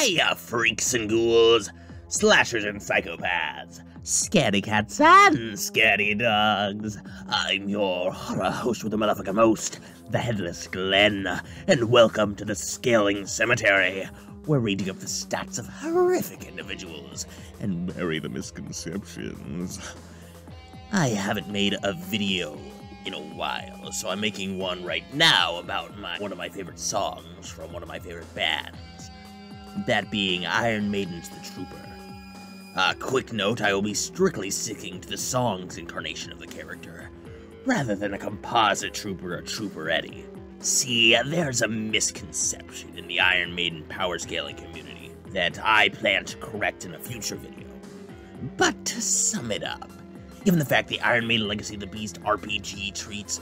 Hiya, freaks and ghouls, slashers and psychopaths, scaredy cats and scaredy dogs. I'm your horror host with the motherfucking most, the headless Glen, and welcome to the Scaling Cemetery, where we dig up the stats of horrific individuals and bury the misconceptions. I haven't made a video in a while, so I'm making one right now about one of my favorite songs from one of my favorite bands. That being Iron Maiden's The Trooper. Quick note, I will be strictly sticking to the song's incarnation of the character, rather than a composite trooper or Trooper Eddie. See, there's a misconception in the Iron Maiden power scaling community that I plan to correct in a future video. But to sum it up, given the fact the Iron Maiden Legacy of the Beast RPG treats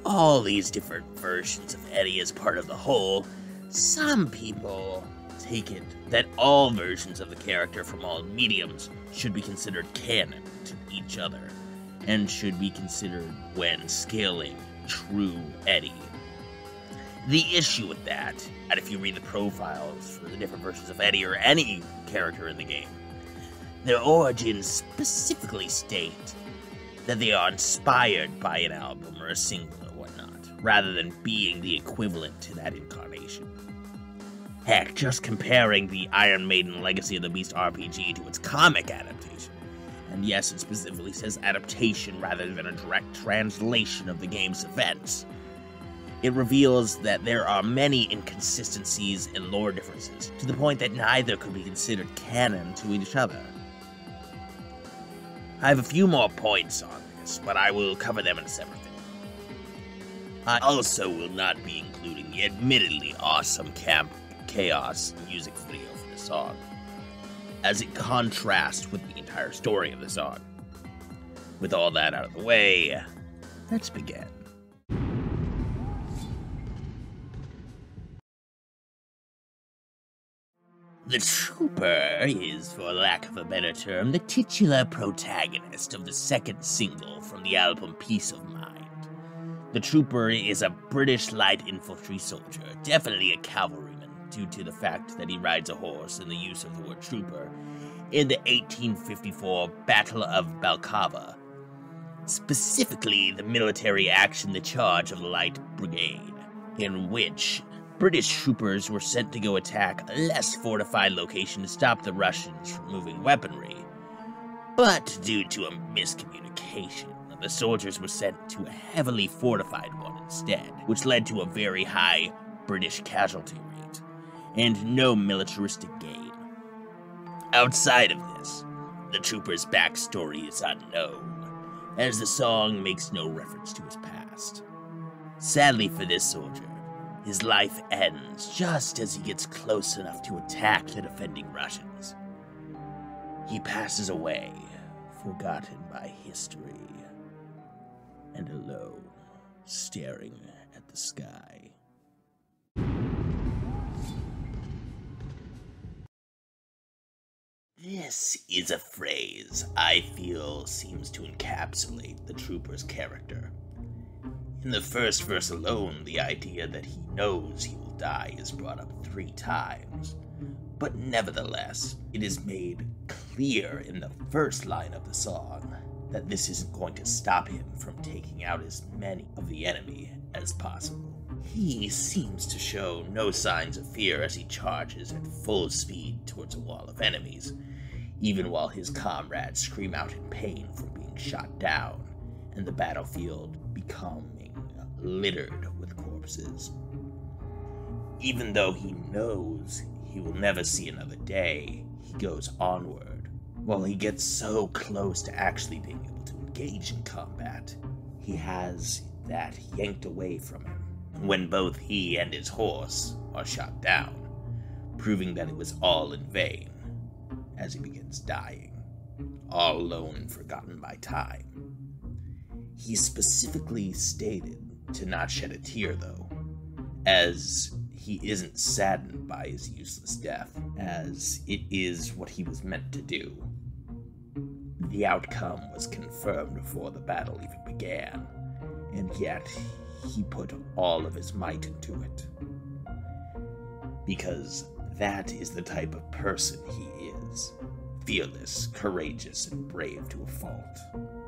all these different versions of Eddie as part of the whole, some people take it that all versions of the character from all mediums should be considered canon to each other, and should be considered when scaling true Eddie. The issue with that, and if you read the profiles for the different versions of Eddie or any character in the game, their origins specifically state that they are inspired by an album or a single or whatnot, rather than being the equivalent to that incarnation. Heck, just comparing the Iron Maiden Legacy of the Beast RPG to its comic adaptation, and yes, it specifically says adaptation rather than a direct translation of the game's events, it reveals that there are many inconsistencies and lore differences, to the point that neither could be considered canon to each other. I have a few more points on this, but I will cover them in a separate video. I also will not be including the admittedly awesome Camp Chaos music video for the song, as it contrasts with the entire story of the song. With all that out of the way, let's begin. The Trooper is, for lack of a better term, the titular protagonist of the second single from the album Peace of Mind. The Trooper is a British light infantry soldier, definitely a cavalryman, due to the fact that he rides a horse and the use of the word trooper in the 1854 Battle of Balaclava, specifically the military action The Charge of the Light Brigade, in which British troopers were sent to go attack a less fortified location to stop the Russians from moving weaponry. But due to a miscommunication, the soldiers were sent to a heavily fortified one instead, which led to a very high British casualty rate, and no militaristic gain. Outside of this, the trooper's backstory is unknown, as the song makes no reference to his past. Sadly for this soldier, his life ends just as he gets close enough to attack the defending Russians. He passes away, forgotten by history, and alone, staring at the sky. This is a phrase I feel seems to encapsulate the Trooper's character. In the first verse alone, the idea that he knows he will die is brought up 3 times, but nevertheless, it is made clear in the first line of the song that this isn't going to stop him from taking out as many of the enemy as possible. He seems to show no signs of fear as he charges at full speed towards a wall of enemies, even while his comrades scream out in pain from being shot down, and the battlefield becoming littered with corpses. Even though he knows he will never see another day, he goes onward. While he gets so close to actually being able to engage in combat, he has that yanked away from him when both he and his horse are shot down, proving that it was all in vain as he begins dying, all alone and forgotten by time. He specifically stated to not shed a tear, though, as he isn't saddened by his useless death, as it is what he was meant to do. The outcome was confirmed before the battle even began, and yet he put all of his might into it. Because That is the type of person he is. Fearless, courageous, and brave to a fault.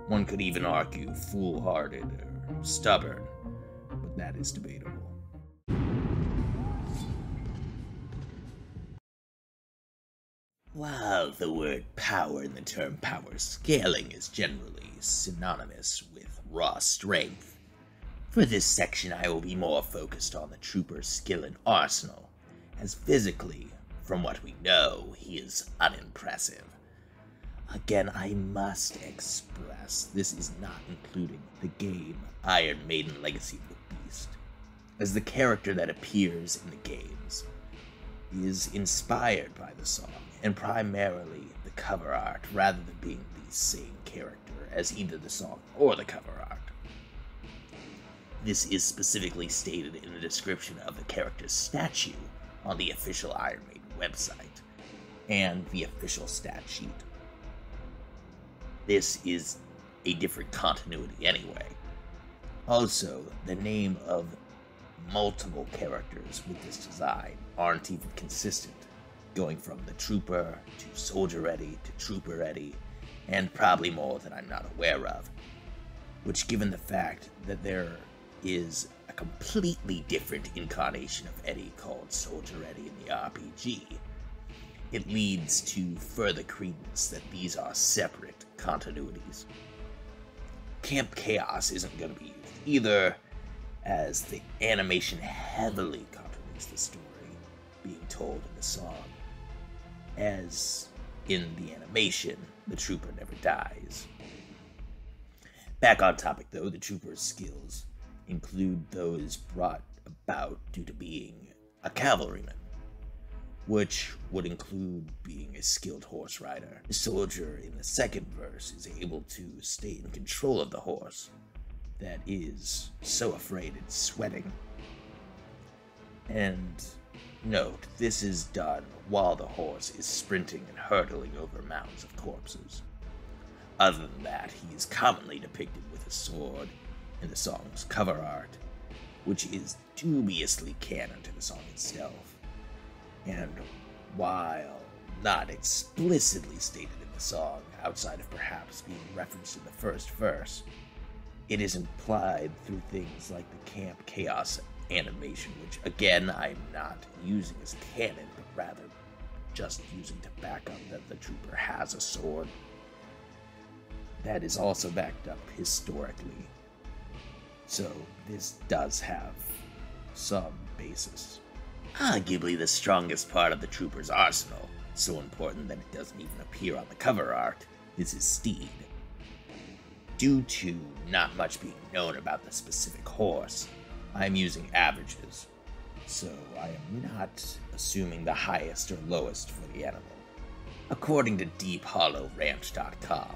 One could even argue foolhardy or stubborn, but that is debatable. While the word power and the term power scaling is generally synonymous with raw strength, for this section I will be more focused on the trooper's skill and arsenal, as physically, from what we know, he is unimpressive. Again, I must express, this is not including the game Iron Maiden Legacy of the Beast, as the character that appears in the games is inspired by the song, and primarily the cover art, rather than being the same character as either the song or the cover art. This is specifically stated in the description of the character's statue on the official Iron Maiden website, and the official stat sheet. This is a different continuity anyway. Also, the name of multiple characters with this design aren't even consistent, going from the Trooper to Soldier Eddie to Trooper Eddie, and probably more that I'm not aware of, which, given the fact that there is a completely different incarnation of Eddie called Soldier Eddie in the RPG, it leads to further credence that these are separate continuities. Camp Chaos isn't going to be used either, as the animation heavily contradicts the story being told in the song, as in the animation, the Trooper never dies. Back on topic though, the Trooper's skills include those brought about due to being a cavalryman, which would include being a skilled horse rider. The soldier in the second verse is able to stay in control of the horse that is so afraid it's sweating. And note, this is done while the horse is sprinting and hurtling over mounds of corpses. Other than that, he is commonly depicted with a sword in the song's cover art, which is dubiously canon to the song itself. And while not explicitly stated in the song, outside of perhaps being referenced in the first verse, it is implied through things like the Camp Chaos animation, which again I'm not using as canon, but rather just using to back up that the Trooper has a sword. That is also backed up historically. So this does have some basis. Arguably the strongest part of the Trooper's arsenal, so important that it doesn't even appear on the cover art, is his steed. Due to not much being known about the specific horse, I'm using averages, so I am not assuming the highest or lowest for the animal. According to DeepHollowRanch.com,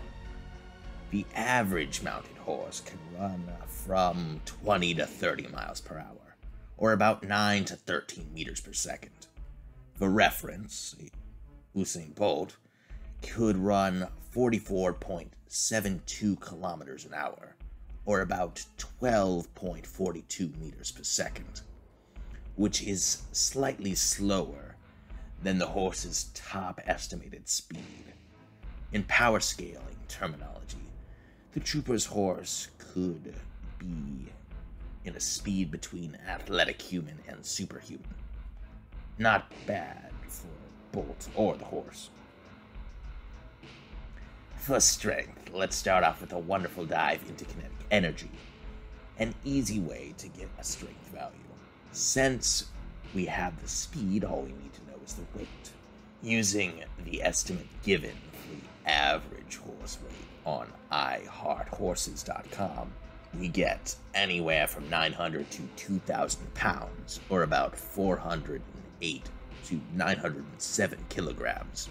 the average mounted horse can run from 20 to 30 miles per hour, or about 9 to 13 meters per second. For reference, Usain Bolt could run 44.72 kilometers an hour, or about 12.42 meters per second, which is slightly slower than the horse's top estimated speed. In power scaling terminology, the Trooper's horse could be in a speed between athletic human and superhuman. Not bad for Bolt or the horse. For strength, let's start off with a wonderful dive into kinetic energy, an easy way to get a strength value. Since we have the speed, all we need to know is the weight. Using the estimate given for the average horse weight on iHeartHorses.com, we get anywhere from 900 to 2,000 pounds, or about 408 to 907 kilograms.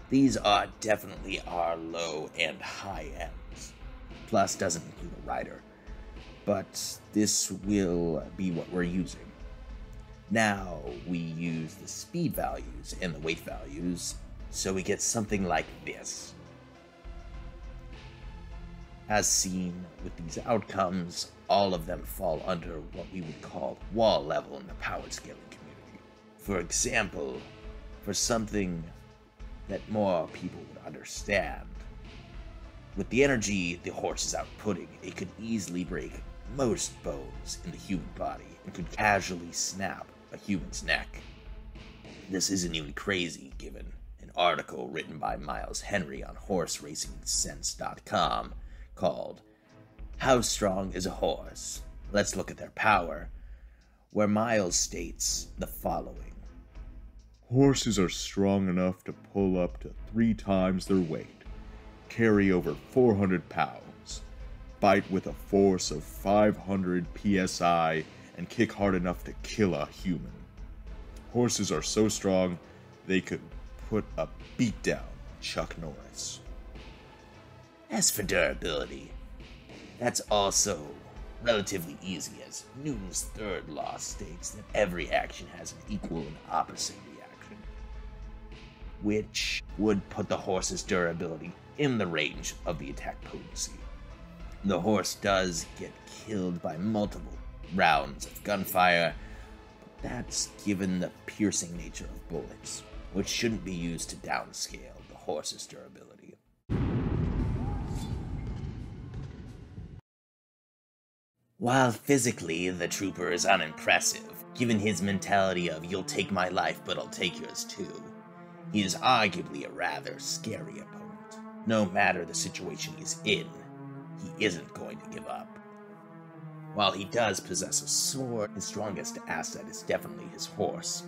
These are definitely our low and high ends. Plus doesn't include a rider, but this will be what we're using. Now we use the speed values and the weight values, so we get something like this. As seen with these outcomes, all of them fall under what we would call wall level in the power scaling community. For example, for something that more people would understand, with the energy the horse is outputting, it could easily break most bones in the human body and could casually snap a human's neck. This isn't even crazy given an article written by Miles Henry on HorseRacingSense.com called "How Strong is a Horse? Let's Look at Their Power," where Miles states the following. Horses are strong enough to pull up to 3 times their weight, carry over 400 pounds, bite with a force of 500 psi, and kick hard enough to kill a human. Horses are so strong, they could put a beatdown on Chuck Norris. As for durability, that's also relatively easy, as Newton's third law states that every action has an equal and opposite reaction, which would put the horse's durability in the range of the attack potency. The horse does get killed by multiple rounds of gunfire, but that's given the piercing nature of bullets, which shouldn't be used to downscale the horse's durability. While physically the trooper is unimpressive, given his mentality of "you'll take my life, but I'll take yours too," he is arguably a rather scary opponent. No matter the situation he's in, he isn't going to give up. While he does possess a sword, his strongest asset is definitely his horse,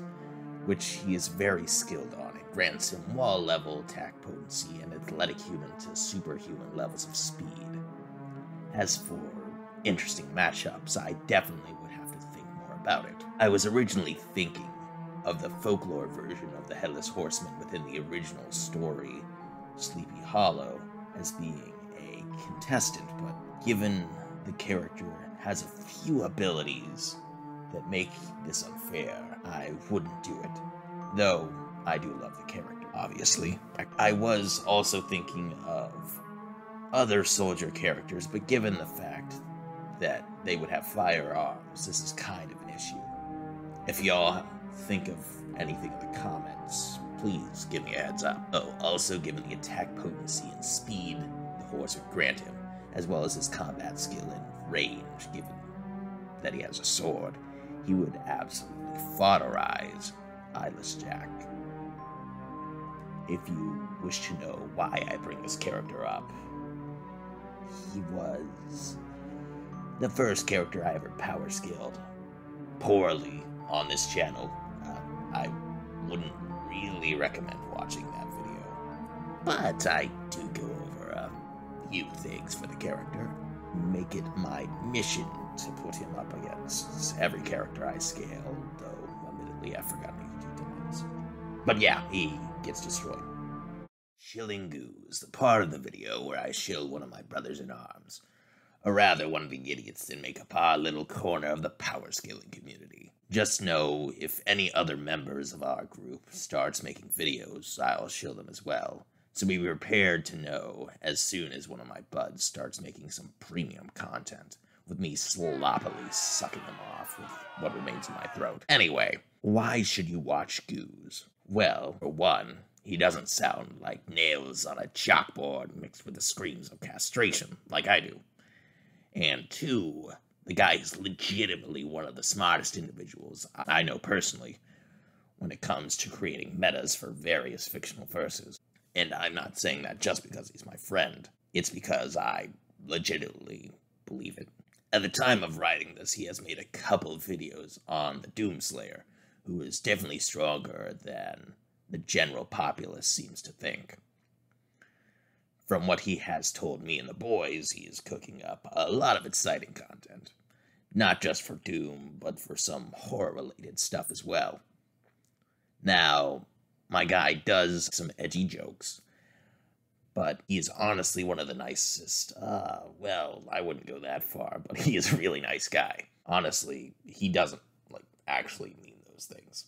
which he is very skilled on. It grants him wall-level attack potency and athletic human to superhuman levels of speed. As for interesting matchups, I definitely would have to think more about it. I was originally thinking of the folklore version of the Headless Horseman within the original story, Sleepy Hollow, as being a contestant, but given the character has a few abilities that make this unfair, I wouldn't do it. Though, I do love the character, obviously. I was also thinking of other soldier characters, but given the fact that they would have firearms, this is kind of an issue. If y'all think of anything in the comments, please give me a heads up. Oh, also given the attack potency and speed the horse would grant him, as well as his combat skill and range, given that he has a sword, he would absolutely foderize Eyeless Jack. If you wish to know why I bring this character up, he was the first character I ever power scaled poorly on this channel. I wouldn't really recommend watching that video, but I do go over a few things for the character. Make it my mission to put him up against every character I scale, though admittedly I've forgotten a few times. But yeah, he gets destroyed. Shilling Goose, the part of the video where I shill one of my brothers in arms, or rather one of the idiots that make up our little corner of the power scaling community. Just know, if any other members of our group starts making videos, I'll shill them as well. So be prepared to know as soon as one of my buds starts making some premium content, with me sloppily sucking them off with what remains in my throat. Anyway, why should you watch Goose? Well, for one, he doesn't sound like nails on a chalkboard mixed with the screams of castration, like I do. And two, the guy is legitimately one of the smartest individuals I know personally when it comes to creating metas for various fictional verses. And I'm not saying that just because he's my friend. It's because I legitimately believe it. At the time of writing this, he has made a couple of videos on the Doomslayer, who is definitely stronger than the general populace seems to think. From what he has told me and the boys, he is cooking up a lot of exciting content. Not just for Doom, but for some horror-related stuff as well. Now, my guy does some edgy jokes, but he is honestly one of the nicest. Well, I wouldn't go that far, but he is a really nice guy. Honestly, he doesn't, actually mean those things.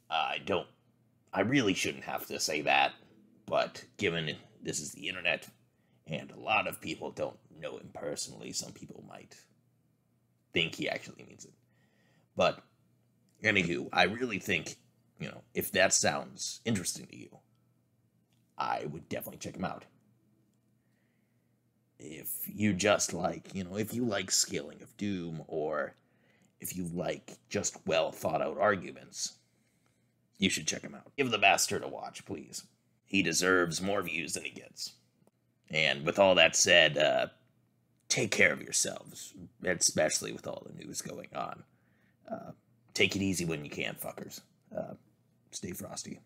I really shouldn't have to say that, but given this is the internet, and a lot of people don't know him personally, some people might think he actually means it. But, anywho, I really think if that sounds interesting to you, I would definitely check him out. If you just like, if you like Scaling of Doom, or if you like just well thought out arguments, you should check him out. Give the bastard a watch, please. He deserves more views than he gets. And with all that said, take care of yourselves, especially with all the news going on. Take it easy when you can, fuckers. Stay frosty.